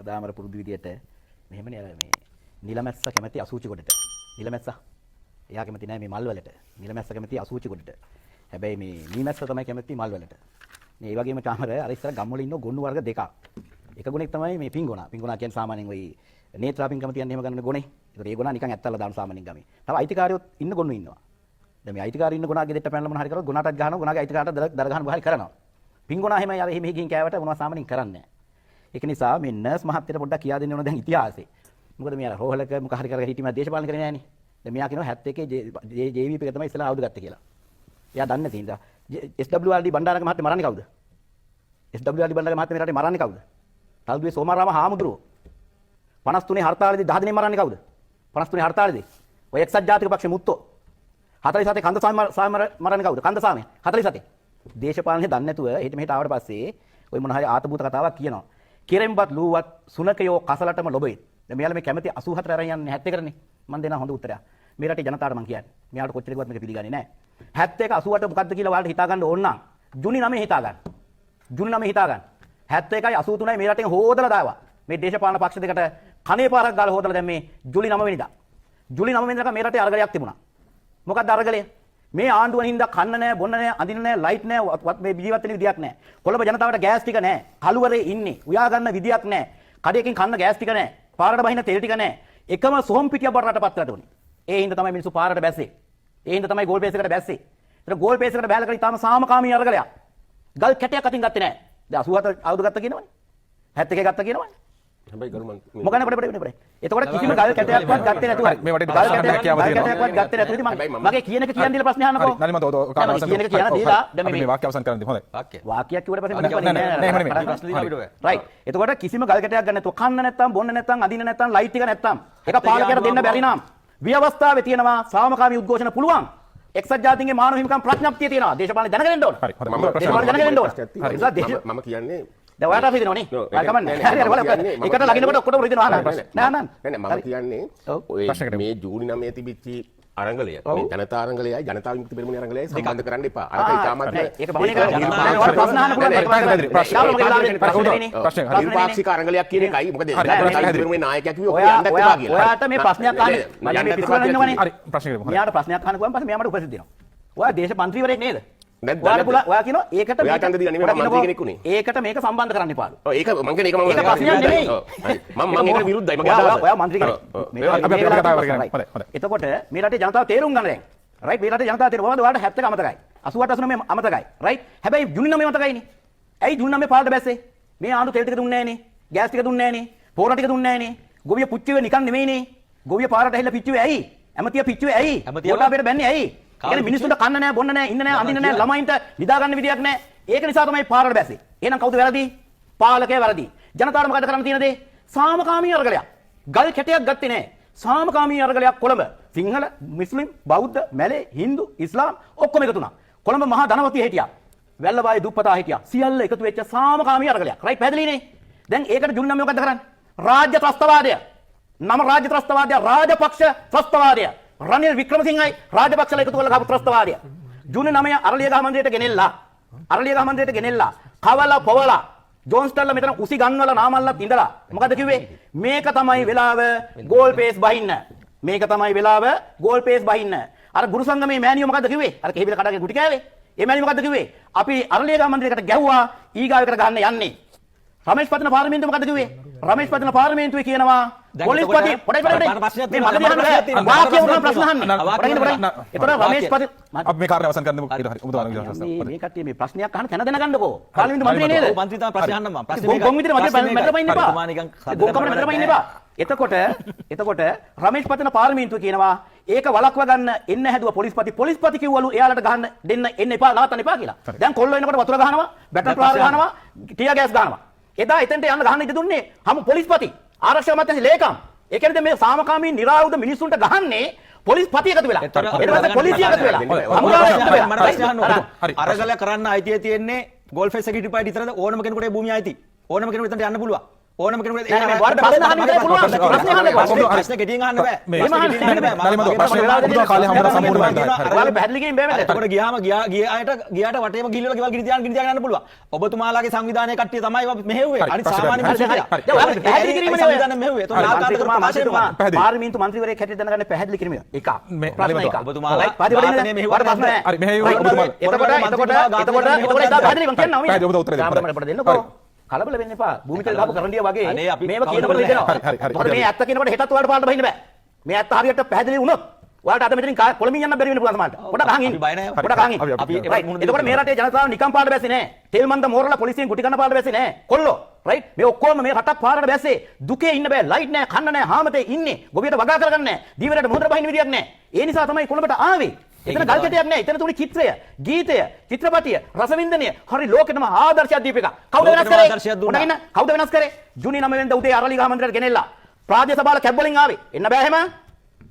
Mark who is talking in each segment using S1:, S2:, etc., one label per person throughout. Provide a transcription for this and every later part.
S1: හැමදාම අර පුරුදු විදියට මෙහෙමනේ අර මේ නිලමැස්ස කැමති අසූචි කොටට. නිලමැස්ස. එයා කැමති නෑ මේ මල් වලට. නිලමැස්ස කැමති අසූචි කොටට. හැබැයි මේ මීමැස්ස තමයි කැමති මල් වලට. මේ වගේම චාමර අර ඉස්සර ගම්වල ඉන්න ගොන්නු වර්ග දෙකක්. එක ගුණෙක් තමයි මේ පිංගුණා. පිංගුණා කියන්නේ සාමාන්‍යයෙන් ওই නේත්‍රා පිංකම තියන්නේ එහෙම ගන්න ගොනේ. ඒතර ඒ ගොනා නිකන් ඇත්තල්ලා දාන සාමාන්‍යයෙන් ගමේ. තව අයිතිකාරයොත් ඉන්න ගොන්නු ඉන්නවා. දැන් මේ අයිතිකාරයෝ ඉන්න ගොනාගේ දෙට්ට පැනලා මොන හරි කරලා ගොනාටත් ගහනවා. ගොනාගේ අයිතිකාරට දර ගහන බහරි කරනවා. පිංගුණා එහෙම අර එහෙම ගිහින් කෑවට මොනවා සාමාන්‍යයෙන් කරන්නේ නැහැ. ඒක නිසා මේ නර්ස් මහත්තයට පොඩ්ඩක් කියා දෙන්න ඕන දැන් ඉතිහාසෙ. මොකද මේ අර රෝහලක මොක හරි කරගෙන හිටියම දේශපාලන කරන්නේ නැහනේ. දැන් මෙයා කියනවා 71 JVP එක තමයි ඉස්සලා ආවුද ගත්තේ කියලා. එයා දන්නේ නැති නිසා SWRD බණ්ඩාරක මහත්තයා මරන්නේ කවුද? SWRD බණ්ඩාරක මහත්තයා මේ රටේ මරන්නේ කවුද? තල්දුවේ සෝමාරාම හාමුදුරුවෝ 53 හර්තාලේදී 10 දිනේ මරන්නේ කවුද? 53 හර්තාලේදී ඔය එක්සත් ජාතික පක්ෂේ මුත්තෝ 47 කන්දසාම මරන්නේ කවුද? කන්දසාමේ 47. දේශපාලනේ දන්නේ නැතුව හෙට මෙහෙට ආවට පස්සේ ඔය මොන හරි ආතබූත කතාවක් කියනවා. කෙරෙම්බත් ලූවත් සුනකයෝ කසලටම ලොබෙයි. දැන් මෙයාලා මේ කැමති 84 අරන් යන්නේ 71 නේ. මම දෙනවා හොඳ උත්තරයක්. මේ රටේ ජනතාවට මම කියන්නේ. මෙයාට කොච්චර කිව්වත් මේක පිළිගන්නේ නැහැ. 71 88 මොකද්ද කියලා ඔයාලට හිතා ගන්න ඕන නම් ජුනි 9 හිතා ගන්න. ජුනි 9 හිතා ගන්න. 71යි 83යි මේ රටෙන් හොදලා දාවා. මේ දේශපාලන පක්ෂ දෙකට කනේ පාරක් ගාලා හොදලා දැන් මේ ජුලි 9 වෙනිදා. ජුලි 9 වෙනිදා මේ රටේ අරගලයක් තිබුණා. මොකක්ද අරගලය? මේ ආණ්ඩුව හින්දා කන්න නැහැ, බොන්න නැහැ, අඳින්න නැහැ, ලයිට් නැහැ, මේ ජීවත් වෙන්න විදියක් නැහැ. කොළඹ ජනතාවට ගෑස් ටික නැහැ. කළුවරේ ඉන්නේ. උයා ගන්න විදියක් නැහැ. කඩේකින් කන්න ගෑස් ටික නැහැ. පාරට බහින්න තෙල් ටික නැහැ. එකම සොහොන් පිටියක් බර රටපත් කරට උනේ. ඒ හින්දා තමයි මිනිස්සු පාරට බැස්සේ. ඒ හින්දා තමයි ගෝල් බේස් එකට බැස්සේ. ඒතර ගෝල් බේස් එකට බැලලා කරලා ඊටාම සාමකාමී අරගලයක්. ගල් කැටයක් අතින් ගත්තේ නැහැ. දැන් 87 අවුරුදු ගත්ත කියනවනේ. 71 ගත්ත කියනවනේ.
S2: හැබැයි ගරුමන්
S1: මොකද පොඩ. එතකොට කිසිම ගල් කැටයක්වත් ගත්තේ නැතුව.
S3: මේ වටේ ගල්
S1: කැටයක්වත් ගත්තේ නැතුව ඉතින් මගේ කියන එක කියන්න දීලා ප්‍රශ්නේ අහන්නකෝ.
S3: නෑ මම කාරණා අවසන්
S1: කියන එක කියන්න දීලා දැන්
S3: මේ වාක්‍ය අවසන් කරන්න දෙමු. හොඳයි.
S1: වාක්‍යයක් කිව්වට පස්සේ මම කියන්නේ ප්‍රශ්න දීලා අපිට ඔය. රයිට්. එතකොට කිසිම ගල් කැටයක් ගන්න නැතුව කන්න නැත්තම් බොන්න නැත්තම් අදින්න නැත්තම් ලයිට් එක නැත්තම් ඒක පාලකයට දෙන්න බැරි නම් ව්‍යවස්ථාවේ තියෙනවා සාමකාමී උද්ඝෝෂණ පුළුවන්. එක්සත් ජාතීන්ගේ මානව හිමිකම් ප්‍රඥප්තිය තියෙනවා. දේශපාලන දැනගෙන ඕන.
S3: හරි.
S1: දේශපාලන දැනගෙන ඕන.
S2: මම කියන්නේ
S1: දැන් ඔයාට අපි දෙනවනේ. ඔයා කමන්නේ. හරි හරි බලන්න. එකට ලගිනකොට ඔක්කොටම රිදෙනවා අහන්න. නෑ නෑ.
S2: මම කියන්නේ ඔය මේ ජූනි 9 තිබිච්ච අරංගලය මේ ජනතා අරංගලයයි ජනතා විමුක්ති පෙරමුණේ අරංගලයයි සම්බන්ධ කරන්න එපා. අරක ඉතාමත්
S1: ඒක බහුණේ කරලා ප්‍රශ්න අහන්න පුළුවන්.
S2: නිර්පාක්ෂික අරංගලයක් කියන එකයි. මොකද ජනතා විමුක්ති පෙරමුණේ නායකයා කිව්වේ ඔය යන්න එපා කියලා.
S1: ඔයාට මේ ප්‍රශ්නයක් අහන්න මම මේ පිස්සුවල ඉන්නවනේ.
S3: හරි ප්‍රශ්න කරමු.
S1: මෙයාට ප්‍රශ්නයක් අහන්න ගියාම පස්සේ මෙයා මට උපදෙස් දෙනවා. ඔයා දේශ මන්ත්‍රීවරයෙක් නේද?
S2: නැද්ද?
S1: ඔයා කියනවා ඒකට
S2: ඔයා ඡන්ද දීලා නෙමෙයි මම මන්ත්‍රී කෙනෙක් උනේ.
S1: ඒකට මේක සම්බන්ධ කරන්න එපාලු.
S2: ඔව් ඒක මං කියන්නේ ඒක මම
S1: ඒක ප්‍රශ්නයක් නෙමෙයි.
S2: මම ඒකට විරුද්ධයි. මගේ අදහස.
S1: ඔයා මන්ත්‍රී කෙනෙක්.
S3: අපි කතාව කරගෙන හොඳයි.
S1: එතකොට මේ රටේ ජනතාව තේරුම් ගන්න දැන්. රයිට් මේ රටේ ජනතාව තේරුම් මොකද ඔයාලට 71 අමතකයි. 88 89 අමතකයි. රයිට්. හැබැයි ජුනි 9 අමතකයිනේ. ඇයි ජුනි 9 පාරට බැස්සේ? මේ ආණ්ඩු තෙල් ටික දුන්නේ නැහනේ. ගෑස් ටික දුන්නේ නැහනේ. පොර ටික දුන්නේ නැහනේ. ගොවිය පුච්චුවේ නිකන් නෙමෙයිනේ. ගොවිය පාරට ඇහිලා පිච්චුවේ ඇයි? ඇමතිය පිච්චුවේ ඇයි? කොටාපේට බැන්නේ ඇයි? කියන්නේ මිනිස්සුන්ට කන්න නැහැ, බොන්න නැහැ, ඉන්න නැහැ, අඳින්න නැහැ, ළමයින්ට නිදා ගන්න විදියක් නැහැ. ඒක නිසා තමයි පාරට බැස්සේ. එහෙනම් කවුද වැරදි? පාලකයා වැරදි. ජනතාවට මොකද කරන්න තියෙන දේ? සාමකාමී අරගලයක්. ගල් කැටයක් ගත්තේ නැහැ. සාමකාමී අරගලයක් කොළඹ. සිංහල, මුස්ලිම්, බෞද්ධ, මැලේ, හින්දු, ඉස්ලාම් ඔක්කොම එකතු වුණා. කොළඹ මහා ධනවතිය හිටියා. වැල්ලවායේ දුප්පතා හිටියා. සියල්ල එකතු වෙච්ච සාමකාමී අරගලයක්. රයිට් පැහැදිලිනේ? දැන් ඒකට ජුනි 9 මොකද කරන්නේ? රාජ්‍ය ත්‍රස්තවාදය. නම රාජ්‍ය ත්‍රස්තවාදය, රාජපක්ෂ ත්‍රස්තවාදය. රනිල් වික්‍රමසිංහයි රාජපක්ෂලා එකතු කරලා ගහපු ත්‍රස්තවාදය. ජූනි 9 අරලියගහ මන්දිරයට ගෙනෙල්ලා. අරලියගහ මන්දිරයට ගෙනෙල්ලා. කවලා පොවලා ජෝන්ස්ටන්ලා මෙතන උසි ගන්නවල නාමල්ලත් ඉඳලා මොකද කිව්වේ? මේක තමයි වෙලාව ගෝල් පේස් බහින්න. මේක තමයි වෙලාව ගෝල් පේස් බහින්න. අර ගුරු සංගමේ මෑනියෝ මොකද කිව්වේ? අර කෙහිවිල කඩගේ ගුටි කෑවේ. ඒ මෑනියෝ මොකද කිව්වේ? අපි අරලියගහ මන්දිරයකට ගැහුවා ඊගාවකට ගන්න යන්නේ. රමේෂ් පතන පාර්ලිමේන්තුව මොකද කිව්වේ? රමේෂ් පතන පාර්ලිමේන්තුවේ කියනවා පොලිස්පති පොඩි මේ මගදී අහන්න වාක්‍ය උන ප්‍රශ්න අහන්න. ඒතර රමේෂ් පතන
S3: අපි මේ කාර්ය අවසන් කරන්න ඊට හරි උදාහරණ
S1: මේ කට්ටිය මේ ප්‍රශ්නයක් අහන්න තැන දැනගන්නකෝ. පාර්ලිමේන්තු මන්ත්‍රී නේද?
S4: ඔව් මන්ත්‍රී තමයි ප්‍රශ්න අහන්න මම. ප්‍රශ්නේ
S1: මේක ගොන් විදිහට මැදට පයින්න එපා. ගොන් කමර මැදට පයින්න එපා. එතකොට රමේෂ් පතන පාර්ලිමේන්තුව කියනවා ඒක වළක්ව ගන්න එන්න හැදුවා පොලිස්පති කිව්වලු එයාලට ගහන්න දෙන්න එන්න එපා නවත්තන්න එපා කියලා. දැන් කොල්ලෝ එනකොට වතුර ගහනවා, බැටර් ප්‍රහාර ගහනවා, ටියර් ගෑස් ගහනවා. එදා එතෙන්ට යන්න ගහන්න ඉඩ දුන්නේ හමු පොලිස්පති ආරක්ෂක අමාත්‍යාංශ ලේකම්. ඒ කියන්නේ දැන් මේ සාමකාමී නිරායුධ මිනිස්සුන්ට ගහන්නේ පොලිස්පති එකතු වෙලා. ඊට පස්සේ පොලිසිය එකතු වෙලා.
S4: මම ප්‍රශ්න අහන්න. අරගල කරන්න අයිතිය තියෙන්නේ ගෝල් ෆේස් එක ඉදිරියට විතරද ඕනම කෙනෙකුට ඒ භූමිය අයිති. ඕනම කෙනෙකුට එතනට යන්න පුළුවන්. ඕනම කෙනෙකුට
S1: නෑ, නෑ, වාට ප්‍රශ්න අහන්න විතරයි පුළුවන්. ප්‍රශ්න අහන්න බෑ.
S4: ප්‍රශ්න ගෙඩියෙන් අහන්න බෑ.
S3: මේ
S4: එහෙම අහන්න බෑ.
S3: නලිමද ප්‍රශ්න ඔබතුමා කාලේ හම්බුනා සම්පූර්ණ වෙනවා. හරි.
S1: ඔයාලා පැහැදිලි කිරීම බෑ මට.
S4: එතකොට ගියාට වටේම ගිහිල්ලා ගෙවල් ගිනි තියාගෙන යන්න පුළුවන්. ඔබතුමාලාගේ සංවිධානයේ කට්ටිය තමයි මෙහෙව්වේ. අනිත් සාමාන්‍ය මිනිස්සුන්ට.
S1: දැන් ඔයාලා පැහැදිලි කිරීමනේ
S4: සංවිධානය මෙහෙව්වේ. එතකොට නාකාරක
S1: පාර්ලිමේන්තු මන්ත්‍රීවරයෙක් හැටියට දැනගන්න පැහැදිලි කිරීම. එක. ප්‍රශ්න එක.
S4: ඔබතුමාලා
S1: පරිවර්තනය මෙහෙවට ප්‍රශ්න නැහැ.
S3: හරි මෙහෙ ඔබතුමා
S1: එතකොට ඉදා පැහැදිලි මම කියන්නම්.
S3: පැහැදිලි ඔබට උත්තර දෙන්න.
S1: අපිට දෙන්නකෝ. කලබල වෙන්න එපා. භූමිතල දාපු කරඬිය වගේ
S4: අනේ අපි
S1: මේව කියනකොට දෙනවා.
S3: හරි.
S1: මොකද මේ ඇත්ත කියනකොට හෙටත් ඔයාලට පාඩම බහින්න බෑ. මේ ඇත්ත හරියට පැහැදිලි වුණොත් ඔයාලට අද මෙතනින් කොළඹින් යන්න බැරි වෙන පුළුවන් සමහරට. පොඩක් අහන් ඉන්න.
S4: අපි බය නැහැ.
S1: පොඩක් අහන් ඉන්න.
S3: අපි
S1: එතකොට මේ රටේ ජනතාව නිකම් පාඩ බැස්සේ නැහැ. තෙල් මන්ද මෝරලා පොලිසියෙන් ගුටි කන්න පාඩ බැස්සේ නැහැ. කොල්ලෝ රයිට් මේ ඔක්කොම මේ රටක් පාරට බැස්සේ දුකේ ඉන්න බෑ. ලයිට් නැහැ, කන්න නැහැ, හාමතේ ඉන්නේ. ගොවියට වගා කරගන්න නැහැ. දීවරට මොහොතට බහින්න විදියක් නැහැ. ඒ නිසා තමයි කොළඹට ආවේ. එතන ගල් කැටයක් නැහැ. එතන තුනේ චිත්‍රය, ගීතය, චිත්‍රපටිය, රසවින්දනය හරි ලෝකෙටම ආදර්ශයක් දීප එක. කවුද වෙනස් කරේ? ඔන්න ඉන්න. කවුද වෙනස් කරේ? ජූනි 9 වෙනිදා උදේ අරලිගහ මන්දිරයට ගෙනෙල්ලා. ප්‍රාදේශ සභාවල කැබ් වලින් ආවේ. එන්න බෑ එහෙම.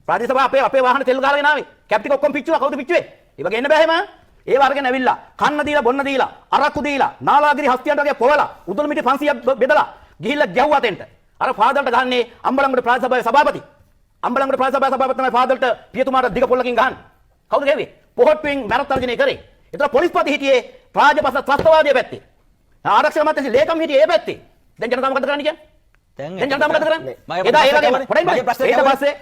S1: ප්‍රාදේශ සභාව අපේ වාහන තෙල් ගාලාගෙන ආවේ. කැබ් ටික ඔක්කොම පිච්චුවා. කවුද පිච්චුවේ? ඒ වගේ එන්න බෑ එහෙම. ඒ වර්ගෙන් ඇවිල්ලා කන්න දීලා බොන්න දීලා අරක්කු දීලා නාලාගිරි හස්තියන්ට වගේ පොවලා උදුළු මිටි 500ක් බෙදලා ගිහිල්ලා ගැව්වා තෙන්ට. අර ෆාදර්ට ගහන්නේ අම්බලන්ගොඩ ප්‍රාදේශ සභාවේ සභාපති. අම්බලන්ගොඩ ප්‍රාදේශ සභාවේ සභාපති තමයි ෆාදර්ට පියතුමාට දිග පොල්ලකින් ගහන්නේ. කවුද ගෙව්වේ? පොහොට්ටුවෙන් මැරත් තර්ජනය කරේ. ඒතර පොලිස්පති හිටියේ රාජපක්ෂ ත්‍රස්තවාදයේ පැත්තේ. ආරක්ෂක අමාත්‍යාංශ ලේකම් හිටියේ ඒ පැත්තේ. දැන් ජනතාව මොකද කරන්නේ කියන්නේ? දැන් ජනතාව මොකද කරන්නේ? එදා ඒ වගේම පොඩ්ඩක්
S4: මගේ ප්‍රශ්නේ
S1: ඊට පස්සේ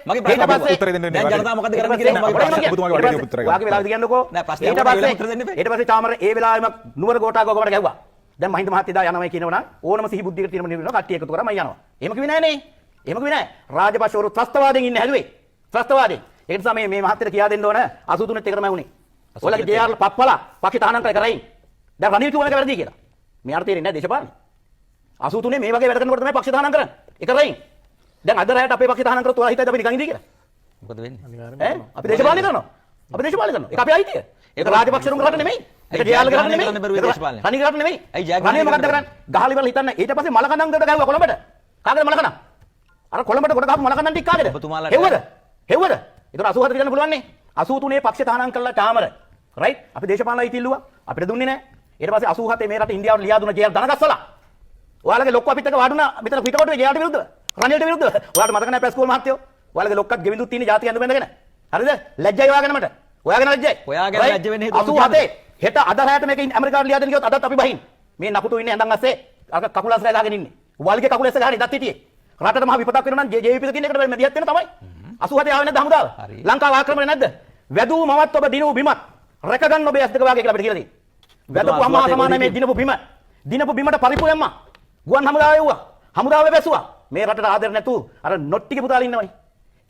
S3: උත්තර දෙන්න
S4: දැන් ජනතාව මොකද කරන්නේ කියලා මගේ ප්‍රශ්නේ
S3: ඔබතුමාගේ වැඩේ උත්තර ගන්න.
S1: වාගේ වෙලාවද කියන්නකෝ.
S4: නෑ, ප්‍රශ්නේ
S1: ඊට
S4: අපේ
S1: පස්සේ
S4: උත්තර දෙන්න එපා.
S1: ඊට පස්සේ චාමර ඒ වෙලාවෙම නුවර ගෝඨා ගෝගමඩ ගැව්වා. දැන් මහින්ද මහත්තයා යනවා කියනවනම් ඕනම සිහි බුද්ධියකට තියෙන නිර්ණය කට්ටිය එකතු කරා මම යනවා. එහෙම කිව්වේ නෑනේ. එහෙම කිව්වේ නෑ. රාජපක්ෂවරු ත්‍රස්තවාදයෙන් ඉන්නේ හැදුවේ. ත්‍රස්තවාදයෙන්. ඒ නිසා මේ මහත්තයට කියා දෙන්න ඕන 83 ත් එක තමයි වුනේ. ඔයාලගේ ජේ.ආර් පප්පලා පක්ෂ තහනම් කරයින්. දැන් රනිල් කිව්වම වැරදි කියලා. මෙයාට තේරෙන්නේ නැහැ දේශපාලනේ. 83 මේ වගේ වැඩ කරනකොට තමයි පක්ෂ තහනම් කරන්නේ. ඒක රයින්. දැන් අද රැයට අපේ පක්ෂ තහනම් කරොත් ඔයාලා හිතයිද අපි නිකන් ඉඳී කියලා?
S4: මොකද වෙන්නේ?
S1: ඈ අපි දේශපාලනේ කරනවා. අපි දේශපාලනේ කරනවා. ඒක අපේ අයිතිය. ඒක රාජපක්ෂරුන් කරන්නේ නෙමෙයි. ඒක ජේ.ආර් කරන්නේ නෙමෙයි. රනිල් කරන්නේ නෙමෙයි. රනිල් මොකද්ද කරන්නේ? ගහලි වල හිතන්න ඊට පස්සේ මල කඳන් දෙකට ගහුවා කොළඹට. කාගේද මල කඳන්? අර කොළඹට කොට ගහපු මල කඳන් ටික කාගේද? හෙව්වද? හෙව්වද? ඒතර 87 කියන්න පුළුවන් නේ. 83 පක්ෂ තහනම් කළා චාමර. රයිට් අපි දේශපාලන අයිතිය ඉල්ලුවා අපිට දුන්නේ නැහැ ඊට පස්සේ 87 මේ රට ඉන්දියාවට ලියා දුන්න ජේ.ආර් ධනගස්සලා ඔයාලගේ ලොක්කෝ අපිත් එක්ක වඩුණා මෙතන පිටකොටුවේ ජේ.ආර්ට විරුද්ධව රනිල්ට විරුද්ධව ඔයාලට මතක නැහැ ප්‍රෙස් කෝල් මහත්තයෝ ඔයාලගේ ලොක්කත් ගෙවිඳුත් තියෙන ජාතික ඇඳුම බැඳගෙන හරිද ලැජ්ජයි ඔයාගෙන මට ඔයාගෙන ලැජ්ජයි
S4: ඔයාගෙන ලැජ්ජ වෙන්න හේතුව
S1: 87 හෙට අද රැයට මේක ඇමරිකාවට ලියා දෙන්න කිව්වොත් අදත් අපි බහින් මේ නපුතු ඉන්නේ ඇඳන් අස්සේ අර කකුල අස්සේ ගහගෙන ඉන්නේ වල්ගේ කකුල අස්සේ ගහගෙන ඉඳත් හිටියේ රටට මහ විපතක් වෙනවා නම් ජේ.වී.පී තියෙන එකට මැදිහත් වෙන තමයි 87 ආවේ නැද්ද හමුදාව ලංකාව ආක්‍රමණය නැද්ද වැදූ මවත් ඔබ දිනු බිමත් රැක ගන්න ඔබේ ඇස් දෙක වාගේ කියලා අපිට කියලා තියෙනවා. වැදපු අම්මා සමානයි මේ දිනපු බිම. දිනපු බිමට පරිප්පු දැම්මා. ගුවන් හමුදාවේ යුවා. හමුදාවේ බැසුවා. මේ රටට ආදර නැතු අර නොට්ටිගේ පුතාලා ඉන්නවනේ.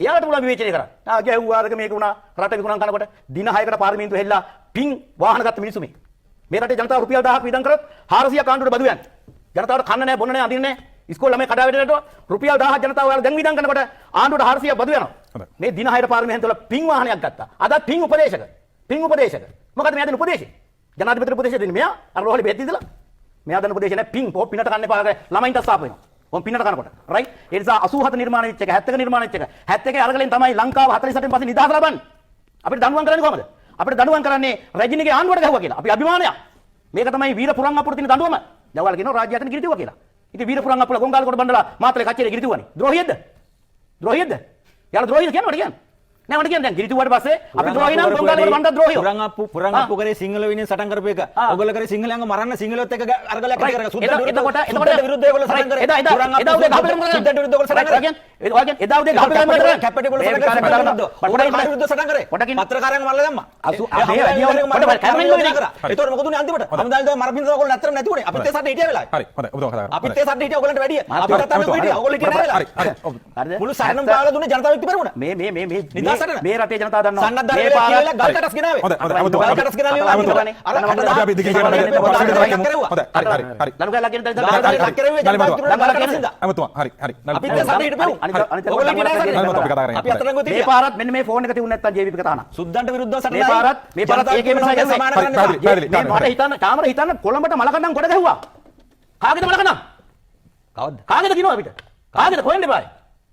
S1: එයාලට පුළුවන් විවේචනය කරන්න. ගැව්වාරක මේක වුණා රට විකුණන් කනකොට දින 6කට පාර්ලිමේන්තුව හෙල්ලා පින් වාහන ගත්ත මිනිස්සු මේ. මේ රටේ ජනතාව රුපියල් 1000ක් වියදම් කරොත් 400ක් ආණ්ඩුවට බදු යන්නේ. ජනතාවට කන්න නැහැ බොන්න නැහැ අඳින්නේ නැහැ. ඉස්කෝල ළමයි කඩාවැටෙන්නට රුපියල් 1000ක් ජනතාව ඔයාලා දැන් වියදම් කරනකොට ආණ්ඩුවට 400ක් බදු යනවා. මේ දින 6ට පාර්ලිමේන්තුවල පින් වාහනයක් ගත්තා. අදත් පින් උපදේශක. පින් උපදේශක. මොකද මෙයා දෙන උපදේශය? ජනාධිපති උපදේශය දෙන්නේ මෙයා අර රෝහලේ බෙහෙත් දීලා. මෙයා දෙන උපදේශය නෑ පින් පො පින්නට කන්න එපා ළමයින්ට සාප වෙනවා. මොන් පින්නට කනකොට. රයිට්? ඒ නිසා 87 නිර්මාණය වෙච්ච එක 70ක නිර්මාණය වෙච්ච එක 71 අරගලෙන් තමයි ලංකාව 48න් පස්සේ නිදහස ලබන්නේ. අපිට දඬුවම් කරන්නේ කොහමද? අපිට දඬුවම් කරන්නේ රජිනිගේ ආණ්ඩුවට ගැහුවා කියලා. අපි අභිමානයක්. මේක තමයි වීර පුරන් අපුර තියෙන දඬුවම. දැන් ඔයාලා කියනවා රාජ්‍ය යටතේ ගිරිතුවා කියලා. ඉතින් වීර පුරන් අපුර ගොංගාලකොට බණ්ඩලා මාතලේ කච්චරේ ගිරිතුවානේ. ද්‍රෝහියද? ද්‍රෝහියද? යාලා ද්‍රෝහියද කියනවද කියන්නේ? නෑ මට කියන්නේ දැන් ගිරිතුවාට පස්සේ අපි ද්‍රෝහි නම් ගොංගාලකට බණ්ඩා ද්‍රෝහියෝ.
S4: පුරන් අප්පු කරේ සිංහල වෙනින් සටන් කරපු එක. ඔයගොල්ලෝ කරේ සිංහලයන්ව මරන්න සිංහලොත් එක අරගලයක් කරගෙන සුද්දන්ට විරුද්ධව ඒගොල්ලෝ සටන් කරේ.
S1: එදා උදේ ගහපලම
S4: සුද්දන්ට විරුද්ධව සටන් කරේ.
S1: ඔයගෙන් එදා උදේ ගහපලම කරා
S4: කැප්පටි ගොල්ලෝ සටන් කරේ. පොඩි විරුද්ධව සටන් කරේ. පත්‍රකාරයන්ව මරලා දැම්මා. ඒතකොට මොකද උනේ අන්තිමට? හමුදාන් දව මරපින් ඔයගොල්ලෝ නැත්තරම නැති උනේ. අපිත් ඒ සටේ හිටිය වෙලාවේ.
S3: හරි හොඳයි ඔබතුමා කතා කරා.
S4: අපිත් ඒ සටේ හිටිය ඔයගොල්ලන්ට වැඩිය. අපිට තමයි හිටිය. ඔයගොල්ලෝ හිටියේ නැහැ වෙලාවේ.
S3: හරි
S4: මුළු සරණම දාලා දුන්නේ ජනතාව එක්ක පෙරුණා.
S1: මේ රටේ ජනතාව දන්නවා.
S4: සන්නද්ධ කියලා ගල්කටස් ගෙනාවේ. ගල්කටස් ගෙනාවේ අර
S3: අපි දිගට යනවා. හරි
S1: ලනුකලා කියන දා
S3: අමතුමා හරි හරි
S4: අපිත් ඒ සටේ හිටපෙව්. ඔයගොල්ලෝ හිටියේ නැහැ. අපි අතරංගු
S1: මේ පාරත් මෙන්න මේ ෆෝන් එක තියුනේ නැත්තම් ජේ.වී.පී එක තානා.
S4: සුද්දන්ට විරුද්ධව සටන්
S1: මේ පාරත් ඒකේම සමාන කරන්න එපා. මේ මට හිතන්න කාමර හිතන්න කොළඹට මලකඳන් කොට ගැහුවා. කාගේද මලකඳන්?
S4: කවද්ද?
S1: කාගේද කියනවා අපිට? කාගේද හොයන්න එපා.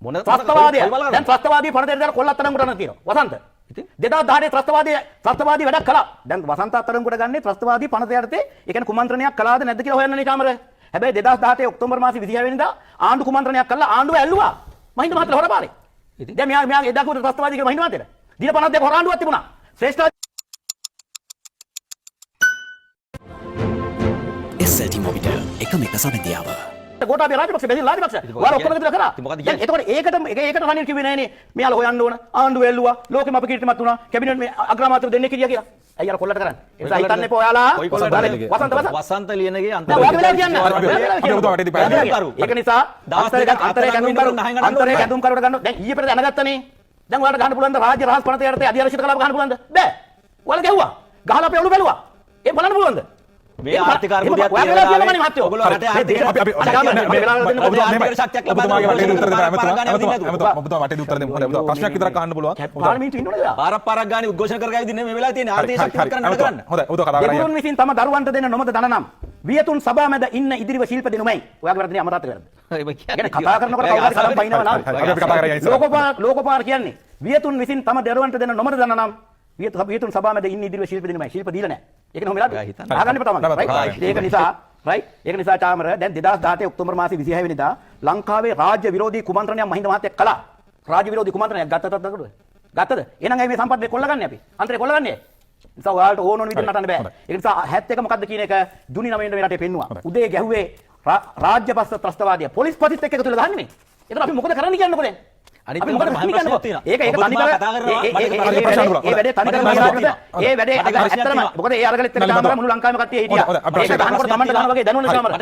S4: මොන
S1: ත්‍රස්තවාදී දැන් ත්‍රස්තවාදී පරතරයට දාලා කොල්ලත් අතරංගුට යනවා කියනවා. වසන්ත. ඉතින් 2010 ත්‍රස්තවාදී වැඩක් කළා. දැන් වසන්ත අතරංගුට ගන්නේ ත්‍රස්තවාදී පනත යටතේ ඒ කියන්නේ කුමන්ත්‍රණයක් කළාද නැද්ද කියලා හොයන්නනේ කාමර. හැබැයි 2017 ඔක්තෝබර් මාසේ 26 වෙනිදා ආණ්ඩු කුමන්ත්‍රණයක් කළා ආණ්ඩුව ඇල්ලුවා. මහින්ද මහත්තයා හොරපාරේ. දැන් මෙයා එදා කිව්වට ත්‍රස්තවාදී කියලා මහින්ද මහත්තයාට. දින 52 හොර ආණ්ඩුවක් තිබුණා. ශ්‍රේෂ්ඨ
S5: SLT මොබිටෙල් එකම එක සමෙදියාව.
S1: ගෝඨාභය රාජපක්ෂ බැදී රාජපක්ෂ වල ඔක්කොම එකතු කරා. දැන් එතකොට ඒකට රනිල් කිව්වේ නෑනේ මෙයාලා හොයන්න ඕන ආණ්ඩුව එල්ලුවා ලෝකෙම අප කීර්තිමත් වුණා කැබිනට් මේ අග්‍රාමාත්‍යවරු දෙන්නේ කියා කියලා. ඇයි අර කොල්ලට කරන්නේ? ඒ නිසා හිතන්න එපා ඔයාලා.
S4: වසන්ත ලියනගේ අන්ත
S1: ඒක නිසා අන්තරේ ගැඳුම් කරුවට ගන්න. දැන් ඊයේ පෙරේද දැනගත්තනේ. දැන් ඔයාලට ගන්න පුළුවන්ද රාජ්‍ය රහස් පනත යටතේ අධිරාජ්‍යශීල කලාප ගන්න පුළුවන්ද? බෑ. ඔයාලා ගැහුවා. ගහලා අපේ ඔළුව බැලුවා. ඒ බලන්න පුළුවන්ද?
S4: මේ ආර්ථික අර්බුදයක්
S1: ඔයගොල්ලෝ රටේ ආර්ථික
S3: ශක්තියක් ලබා ගන්න ඔබතුමා වටේ උත්තර දෙන්න. හොඳයි ඔබතුමා ප්‍රශ්නයක් විතරක් අහන්න පුළුවන්.
S1: පාර්ලිමේන්තුවේ ඉන්නවද?
S4: පාරක් ගානේ උද්ඝෝෂණ කරගයි දින්නේ මේ වෙලාවේ තියෙන ආර්ථික ශක්තියක් කරන්න.
S3: හොඳයි ඔබතුමා කතා කරා.
S1: දෙගුරුන් විසින් තම දරුවන්ට දෙන නොමද දන නම් වියතුන් සභා මැද ඉන්න ඉදිරිව ශිල්ප දෙනුමයි. ඔයාගේ වැරදිනේ අමරාත්ගේ වැරද්ද. කියන්නේ කතා කරනකොට කවුරුහරි කලම් පයින්නවා නම්
S3: අපි කතා කරා ඉතින්.
S1: ලෝකපාල කියන්නේ වියතුන් විසින් තම දරුවන්ට දෙන නොමද දන නම් වියතුන් සභා මැද ඉන්න ඉදිරිව ශිල්ප දෙනුමයි. ශිල්ප දීලා නැහැ. ඒක නේ ඔමලාද? අහගන්න එපා තමයි. ඒක නිසා රයිට් ඒක නිසා චාමර දැන් 2018 ඔක්තෝබර් මාසේ 26 වෙනිදා ලංකාවේ රාජ්‍ය විරෝධී කුමන්ත්‍රණයක් මහින්ද මහත්තයා කළා. රාජ්‍ය විරෝධී කුමන්ත්‍රණයක් ගත්තද? එහෙනම් ඇයි මේ සම්පත් මේ කොල්ලගන්නේ අපි? අන්තරේ කොල්ලගන්නේ. නිසා ඔයාලට ඕන ඕන විදිහට නටන්න බෑ. ඒ නිසා 71 මොකද්ද කියන එක ජුනි 9 වෙනිදා මේ රටේ පෙන්නුවා. උදේ ගැහුවේ රාජ්‍ය පස්ස ත්‍රස්තවාදියා පොලිස් පතිත් එක්ක එකතු වෙලා දාන්නේ මේ. ඒතර අපි මොකද කරන්න කියන්නකෝ දැන්?
S4: අනිත් මොකද මම ප්‍රශ්නයක් තියෙනවා.
S1: ඒක තනි කර ඒ වැඩේ තනි කර ඒ වැඩේ ඇත්තටම මොකද ඒ අරගලෙත් එක්ක දානවා මුළු ලංකාවෙම කට්ටිය හිටියා. ඒක ගන්නකොට තමන්ට ගන්න වගේ දැනුණේ සමහර.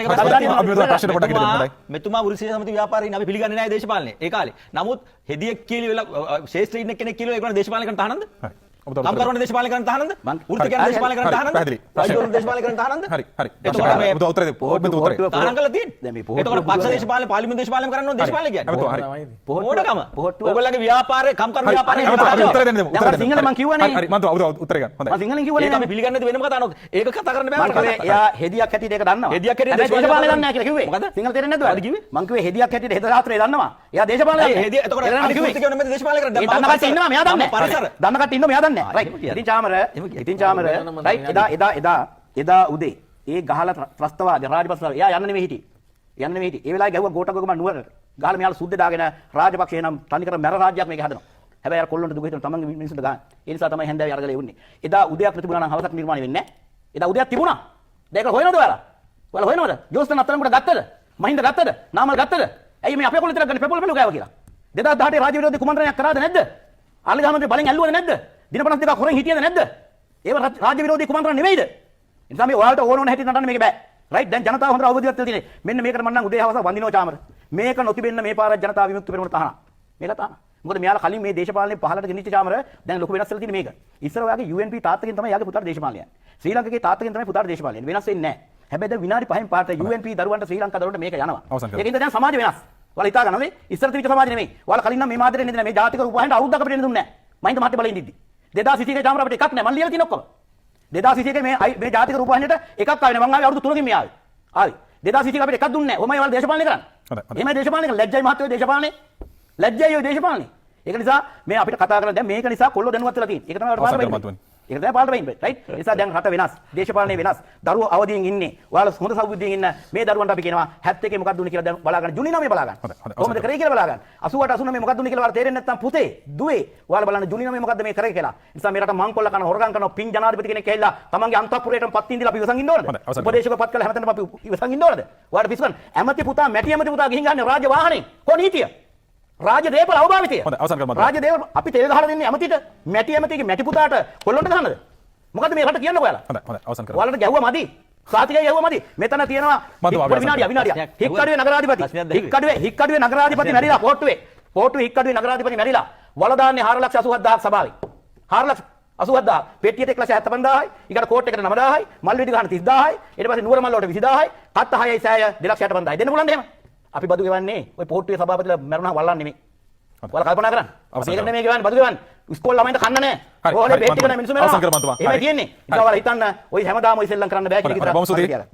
S4: මෙතුමා වෘත්තීය සමිති ව්‍යාපාරීන් අපි පිළිගන්නේ නැහැ දේශපාලනේ. ඒ කාලේ. නමුත් හෙදියෙක් කියලා වෙලා ශේෂ්ත්‍රී ඉන්න කෙනෙක් කියලා ඒගොල්ලෝ දේශපාලන කරන්න තහනම්ද? කම්කරවන්න දේශපාලන කරන්න තහනම්ද? වෘත්ති කරන දේශපාලන කරන්න තහනම්ද? රාජ්‍යවරුන් දේශපාලන කරන්න තහනම්ද?
S3: හරි හරි.
S4: එතකොට මේ
S3: උත්තර දෙන්න. උත්තරේ.
S4: තහනම් කරලා තියෙන්නේ.
S1: දැන් මේ
S4: එතකොට පක්ෂ දේශපාලන පාර්ලිමේන්තු දේශපාලන කරන්න ඕන දේශපාලන කියන්නේ.
S3: හරි.
S4: මොඩකම. ඔයගොල්ලෝගේ ව්‍යාපාරේ කම්කරු ව්‍යාපාරේ
S3: උත්තර දෙන්න දෙමු.
S1: දැන් සිංහල මං කිව්වනේ.
S3: හරි මම උත්තර ගන්න. හොඳයි.
S1: මං සිංහලෙන් කිව්වනේ.
S4: ඒක අපි පිළිගන්නේ නැති වෙනම කතා නෝ. ඒක කතා කරන්න බෑ.
S1: මං කිව්වේ එයා හෙදියක් හැටියට ඒක දන්නවා.
S4: හෙදියක් හැටියට
S1: දේශපාලනේ දන්නේ නැහැ කියලා කිව්වේ.
S4: මොකද?
S1: සිංහල තේරෙන්නේ නැද්ද?
S4: මොකද කිව්වේ?
S1: මං කිව්වේ හෙදියක් හැටියට හෙද රාත්‍රියේ දන්නවා. එයා දේශපාලනේ දන්නේ.
S4: හෙදිය එතකොට අනිත් වෘත්ති කියන මේ දේශපාලන කරන්නේ.
S1: ඒ දන්න කට්ටිය ඉන්නවා මෙයා දන්නේ.
S4: පරිසර.
S1: දන්න කට්ටිය ඉන්නවා මෙයා දන්නේ. රයිට්. ඉතින් චාමර රයිට් එදා උදේ ඒ ගහලා ත්‍රස්තවාදී රාජපක්ෂ එයා යන්න නෙමෙයි හිටියේ. ඒ වෙලාවේ ගැහුවා ගෝඨගම නුවරට. ගහලා මෙයාලා සුද්ධ දාගෙන රාජපක්ෂ එනම් තනිකර මැර රාජ්‍යයක් මේක හදනවා. හැබැයි අර කොල්ලන්ට දුක හිතන තමන්ගේ මිනිස්සුන්ට ගන්න. ඒ නිසා තමයි හැන්දෑවේ අරගලේ වුනේ. එදා උදයක් තිබුණා නම් හවසක් නිර්මාණය වෙන්නේ නැහැ. එදා උදයක් තිබුණා. දැන් ඒක හොයනවද ඔයාලා? ඔයාලා හොයනවද? ජෝස්තන් අත්තරන්කට ගත්තද? මහින්ද ගත්තද? නාමල් ගත්තද? ඇයි මේ අපේ කොල්ලෝ විතරක් ගන්න පෙපොල් පෙළු ගෑවා කියලා? 2018 රාජ්‍ය විරෝධී කුමන්ත්‍රණයක් කරාද නැද්ද? ආලගහ මන්ත්‍රී බලෙන් ඇල්ලුවද නැද්ද? දින 52ක් හොරෙන් හිටියද නැද්ද? ඒව රාජ්‍ය විරෝධී කුමන්ත්‍රණ නෙවෙයිද? ඒ නිසා මේ ඔයාලට ඕන හැටි නටන්න මේක බෑ. රයිට් දැන් ජනතාව හොඳට අවබෝධයක් තියෙන්නේ. මෙන්න මේකට මම නම් උදේ හවස වඳිනවා චාමර. මේක නොතිබෙන්න මේ පාර ජනතාව විමුක්ති පෙරමුණ තහනම්. මේක තහනම්. මොකද මෙයාලා කලින් මේ දේශපාලනේ පහලට ගෙනිච්ච චාමර දැන් ලොකු වෙනස් වෙලා තියෙන්නේ මේක. ඉස්සර ඔයාගේ UNP තාත්තගෙන් තමයි යාගේ පුතාට දේශපාලනය යන්නේ. ශ්‍රී ලංකාවේ තාත්තගෙන් තමයි පුතාට දේශපාලනය යන්නේ. වෙනස් වෙන්නේ නැහැ. හැබැයි දැන් විනාඩි 5න් පාට UNP දරුවන්ට ශ්‍රී ලංකා දරුවන්ට මේක යනවා. ඒකින්ද දැන් සමාජය වෙනස්. ඔයාලා හිතා ගන්නනේ ඉස්සර තිබිච්ච සමාජය නෙමෙයි. ඔයාලා කලින් නම් මේ මාදිරේ ඉඳන් මේ ජාතික රූපවාහිනියට අවුරුද්දක් අපිට එන්න දුන්නේ නැහැ. මහින්ද මහත්තයා බලන් ඉඳිද්දි. 2021 චාමර අපිට එකක් නැහැ. මම ලියලා තියෙන ඔක්කොම. 2021 මේ ජාතික රූපවාහිනියට එකක් ආවේ නැහැ. මම ආවේ අවුරුදු 3කින් මේ ආවේ. ආවේ. 2021 අපිට එකක් දුන්නේ නැහැ. ඔමයි ඔයාලා දේශපාලනය කරන්නේ. එහෙමයි දේශපාලනය කරන්නේ. ලැජ්ජයි මහත්තයෝ දේශපාලනේ. ලැජ්ජයි ඔය දේශපාලනේ. ඒක නිසා මේ අපිට කතා කරලා දැන් මේක නිසා කොල්ලෝ දැනුවත් වෙලා තියෙන්නේ. ඒක තමයි අපිට පාඩම වෙන්නේ. ඒක තමයි පාඩම වෙන්නේ. රයිට්. ඒ නිසා දැන් රට වෙනස්. දේශපාලනේ වෙනස්. දරුවෝ අවදියෙන් ඉන්නේ. ඔයාලා හොඳ සෞබුද්ධියෙන් ඉන්න මේ දරුවන්ට අපි කියනවා 71 මොකක්ද උනේ කියලා දැන් බලා ගන්න. ජුනි 9 බලා ගන්න. කොහොමද කරේ කියලා බලා ගන්න. 88 89 මොකක්ද උනේ කියලා ඔයාලා තේරෙන්නේ නැත්නම් පුතේ, දුවේ ඔයාලා බලන්න ජුනි 9 මොකක්ද මේ කරේ කියලා. ඒ නිසා මේ රට මංකොල්ල කරන හොරගම් කරන පින් ජනාධිපති කෙනෙක් ඇවිල්ලා තමන්ගේ අන්තපුරයටම පත් ඉඳලා අපි ඉවසන් ඉන්න ඕනද? උපදේශක පත් කළා හැමතැනම අපි ඉවසන් ඉන්න ඕනද? ඔයාලා පිස්සුකන් ඇමති පුතා මැටි ඇමති පුතා ගිහින් ගන්න රාජ්‍ය වාහනේ. කොහොම නීතිය? රාජ්‍ය දේපල අවභාවිතය. රාජ්‍ය දේපල අපි තෙල් ගහලා දෙන්නේ ඇමතිට මැටි ඇමතිගේ මැටි පුතාට කොල්ලොන්ට ගහන්නද? මොකද මේ රට කියන්නකෝ ඔයාලා?
S3: හොඳයි අවසන් කරමු.
S1: ඔයාලට ගැහුවා මදි. සාතිකය ගැහුවා මදි. මෙතන තියෙනවා විනාඩිය. හික්කඩුවේ නගරාධිපති. හික්කඩුවේ නගරාධිපති මැරිලා පොට්ටුවේ හික්කඩුවේ නගරාධිපති මැරිලා. වල දාන්නේ 4,80,000ක් සභාවේ. 4,80,000. පෙට්ටියට 1,75,000යි. ඊකට කෝට් එකට 9,000යි. මල් වෙඩි ගන්න 30,000යි. ඊට පස්සේ නුවර මල් වලට 20,000යි. කත්ත 6යි සෑය 2,65,000යි. දෙන්න පුළුවන්ද එහෙම? අපි බදු ගෙවන්නේ ඔය පොට්ටුවේ සභාපතිලා මැරුණා වල්ලන් නෙමෙයි. ඔයාලා කල්පනා කරන්න. මේක නෙමෙයි ගෙවන්නේ බදු ගෙවන්නේ. ඉස්කෝල ළමයින්ට කන්න නැහැ. ඕනේ පෙට්ටි කරන මිනිස්සු මැරෙනවා. එහෙමයි තියෙන්නේ. ඉතින් ඔයාලා හිතන්න ඔය හැමදාම ඔය සෙල්ලම් කරන්න බෑ කියලා.